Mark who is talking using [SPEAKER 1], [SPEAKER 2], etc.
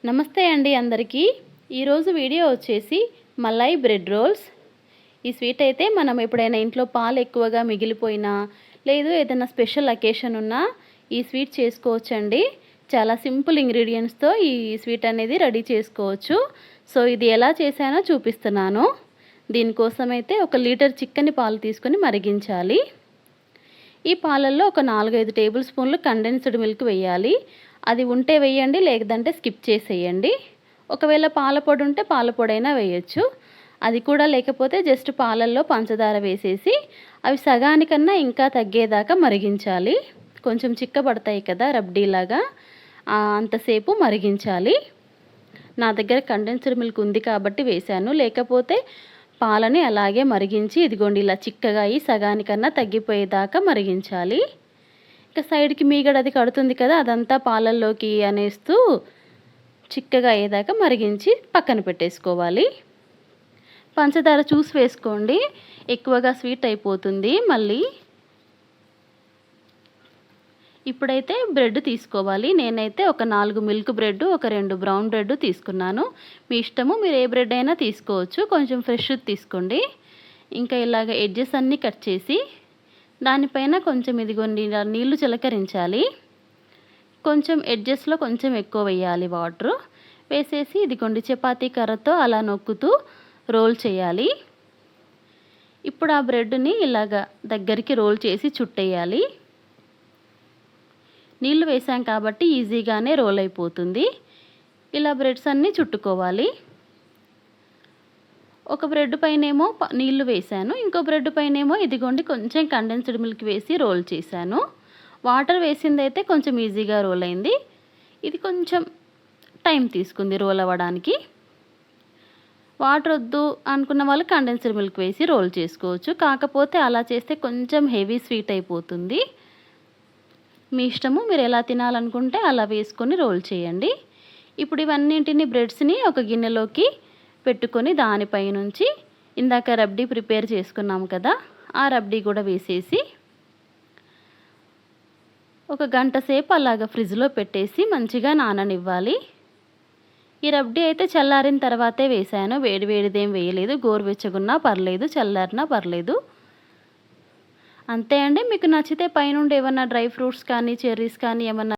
[SPEAKER 1] నమస్తే అండి అందరికీ. ఈరోజు వీడియో వచ్చేసి మలై బ్రెడ్ రోల్స్. ఈ స్వీట్ అయితే మనం ఎప్పుడైనా ఇంట్లో పాలు ఎక్కువగా మిగిలిపోయినా లేదు ఏదైనా స్పెషల్ అకేషన్ ఉన్నా ఈ స్వీట్ చేసుకోవచ్చండి. చాలా సింపుల్ ఇంగ్రీడియంట్స్తో ఈ స్వీట్ అనేది రెడీ చేసుకోవచ్చు. సో ఇది ఎలా చేశానో చూపిస్తున్నాను. దీనికోసం అయితే 1 లీటర్ చిక్కని పాలు తీసుకొని మరిగించాలి. ఈ పాలల్లో ఒక 4-5 టేబుల్ స్పూన్లు కండెన్స్డ్ మిల్క్ వేయాలి. అది ఉంటే వేయండి, లేదంటే స్కిప్ చేసేయండి. ఒకవేళ పాల పొడి ఉంటే పాల పొడైనా వేయొచ్చు. అది కూడా లేకపోతే జస్ట్ పాలల్లో పంచదార వేసేసి అవి సగానికన్నా ఇంకా తగ్గేదాకా మరిగించాలి. కొంచెం చిక్కబడతాయి కదా రబ్డీలాగా, అంతసేపు మరిగించాలి. నా దగ్గర కండెన్స్డ్ మిల్క్ ఉంది కాబట్టి వేశాను, లేకపోతే పాలని అలాగే మరిగించి ఇదిగోండి ఇలా చిక్కగా అయ్యి సగానికన్నా తగ్గిపోయేదాకా మరిగించాలి. ఇక సైడ్కి మీగడ అది కడుతుంది కదా, అదంతా పాలల్లోకి అనేస్తూ చిక్కగా అయ్యేదాకా మరిగించి పక్కన పెట్టేసుకోవాలి. పంచదార చూసి వేసుకోండి, ఎక్కువగా స్వీట్ అయిపోతుంది మళ్ళీ. ఇప్పుడైతే బ్రెడ్ తీసుకోవాలి. నేనైతే ఒక 4 మిల్క్ బ్రెడ్, ఒక 2 బ్రౌన్ బ్రెడ్ తీసుకున్నాను. మీ ఇష్టము, మీరు ఏ బ్రెడ్ అయినా తీసుకోవచ్చు. కొంచెం ఫ్రెష్ తీసుకోండి. ఇంకా ఇలాగ ఎడ్జెస్ అన్నీ కట్ చేసి దానిపైన కొంచెం ఇదిగోండి నీళ్లు చిలకరించాలి. కొంచెం ఎడ్జెస్లో కొంచెం ఎక్కువ వేయాలి వాటర్ వేసేసి ఇదిగోండి చపాతీ కర్రతో అలా నొక్కుతూ రోల్ చేయాలి. ఇప్పుడు ఆ బ్రెడ్ని ఇలాగ దగ్గరికి రోల్ చేసి చుట్టేయాలి. నీళ్లు వేసాం కాబట్టి ఈజీగానే రోల్ అయిపోతుంది. ఇలా బ్రెడ్స్ అన్నీ చుట్టుకోవాలి. ఒక బ్రెడ్ పైనేమో నీళ్లు వేసాను, ఇంకో బ్రెడ్ పైనేమో ఇదిగోండి కొంచెం కండెన్స్డ్ మిల్క్ వేసి రోల్ చేశాను. వాటర్ వేసింది అయితే కొంచెం ఈజీగా రోల్ అయింది. ఇది కొంచెం టైం తీసుకుంది రోల్ అవ్వడానికి. వాటర్ వద్దు అనుకున్న వాళ్ళు కండెన్స్డ్ మిల్క్ వేసి రోల్ చేసుకోవచ్చు. కాకపోతే అలా చేస్తే కొంచెం హెవీ స్వీట్ అయిపోతుంది. మీ ఇష్టము, మీరు ఎలా తినాలనుకుంటే అలా వేసుకొని రోల్ చేయండి. ఇప్పుడు ఇవన్నింటిని బ్రెడ్స్ని ఒక గిన్నెలోకి పెట్టుకొని దానిపై నుంచి ఇందాక రబ్డీ ప్రిపేర్ చేసుకున్నాం కదా, ఆ రబ్డీ కూడా వేసేసి ఒక గంట సేపు అలాగ ఫ్రిడ్జ్లో పెట్టేసి మంచిగా నాననివ్వాలి. ఈ రబ్డీ అయితే చల్లారిన తర్వాతే వేసాను, వేడివేడిదేం వేయలేదు. గోరువెచ్చగున్నా పర్లేదు, చల్లారినా పర్లేదు. అంతే అండి. మీకు నచ్చితే పైనుండి ఏమన్నా డ్రై ఫ్రూట్స్ కానీ చెర్రీస్ కానీ ఏమన్నా